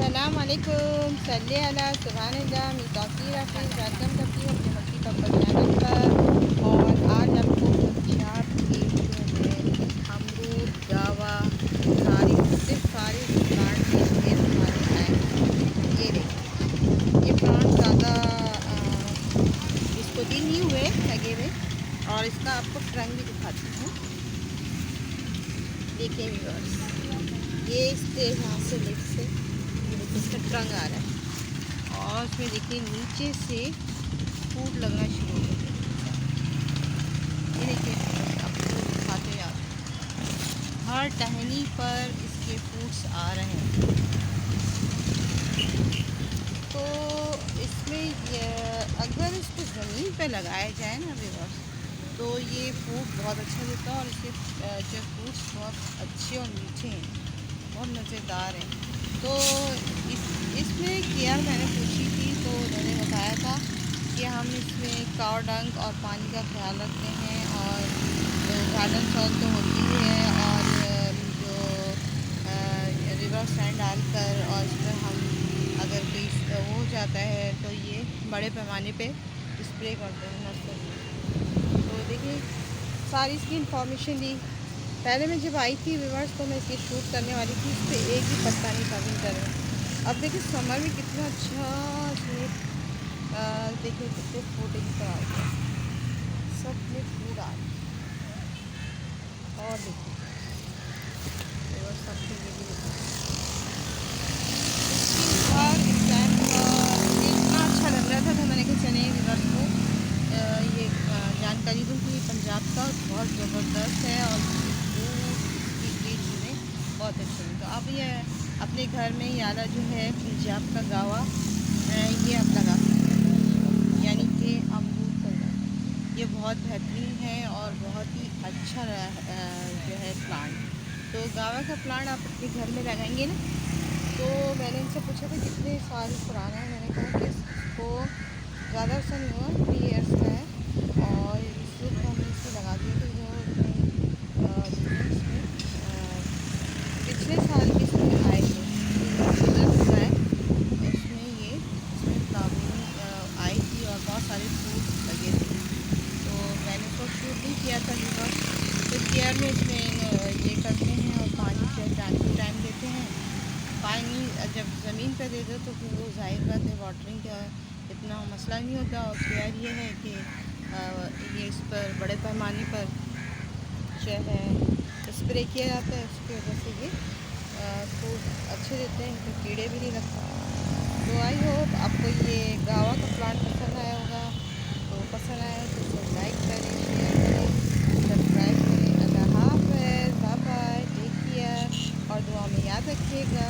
अस्सलाम वालेकुम सल्ले अला सुभानल्लाह मिताकीरा फिर वेलकम करती हूँ अपने मक्की पापा चैनल पर। और आज आपको पंजाब के जो है अमरूद गावा सारी सिर्फ सारे प्लांट के ढेर हमारे आए हैं। ये देखिए ये प्लांट ज़्यादा इसको दिन नहीं हुए लगे हुए। और इसका आपको रंग भी दिखाती हूँ। देखिए व्यूअर्स, ये इसके यहाँ से लिफ्ट से ये देखिए इसका ट्रंक आ रहा है और उसमें देखिए नीचे से फूट लगना शुरू हो गया। ये देखिए आपको दिखाते हैं, हर टहनी पर इसके फूट्स आ रहे हैं। तो इसमें अगर इसको ज़मीन पे लगाया जाए ना व्यूअर्स, तो ये फूट बहुत अच्छा देता है और इसके जो फ्रूट्स बहुत अच्छे और मीठे हैं, बहुत मज़ेदार हैं। तो इसमें केयर मैंने पूछी थी तो उन्होंने बताया था कि हम इसमें काव डंक और पानी का ख्याल रखते हैं और गार्डन सॉइल तो होती ही है और जो रिवर सैंड डालकर और इसमें हम अगर कोई वो हो जाता है तो ये बड़े पैमाने पे स्प्रे करते हैं नर्सरी में। तो देखिए सारी इसकी इंफॉर्मेशन दी। पहले मैं जब आई थी व्यूअर्स तो मैं इसकी शूट करने वाली थी, इस पर एक भी पत्ता नहीं था विंटर में। अब देखिए समर में कितना अच्छा इसमें देखिए कितने फ्रूटिंग पर आ गया, सब में फूड आ रही है। और देखिए व्यूअर्स सबसे ये भी हर इंसान का इतना अच्छा लग रहा था तो मैंने कहा चले व्यूअर्स को ये जानकारी दूँ कि पंजाब का बहुत ज़बरदस्त है और इसकी बीज में बहुत अच्छे हैं। तो आप ये अपने घर में याला जो है पंजाब का गावा ये आप लगा सकते हैं, यानी कि अमरूद का गावा। ये बहुत बेहतरीन है और बहुत ही अच्छा जो है प्लांट। तो गावा का प्लांट आप अपने घर में लगाएंगे ना, तो मैंने इनसे पूछा था कितने साल पुराना है। मैंने कहा कि इसको ज़्यादा अर्सा नहीं हुआ, 3 ईयर्स का है और सिर्फ हमने इसको लगा दिया तो जो इसमें पिछले साल के इसमें आए थे है उसमें ये इसमें फ्लावरिंग आई थी और बहुत सारे फ्रूट लगे थे। तो मैंने उसको शूट नहीं किया था बिकॉज तो केयर में इसमें ये करते हैं और पानी से टाइम टू टाइम देते हैं। पानी जब ज़मीन पर दे दो तो फिर वो ज़ाहिर बात है वाटरिंग का इतना मसला नहीं होता। और केयर ये है कि ये इस पर बड़े पैमाने पर जो है स्प्रे किया जाता है, उसकी वजह से ये फूड अच्छे देते हैं, इनको कीड़े भी नहीं लगते। तो आई होप आपको ये गावा का प्लांट पसंद आया होगा। तो पसंद आया तो इसे लाइक करें, शेयर करें, सब्सक्राइब करें। अल्लाह हाफ़िज़, बाय बाय, टेक केयर और दुआ में याद रखिएगा।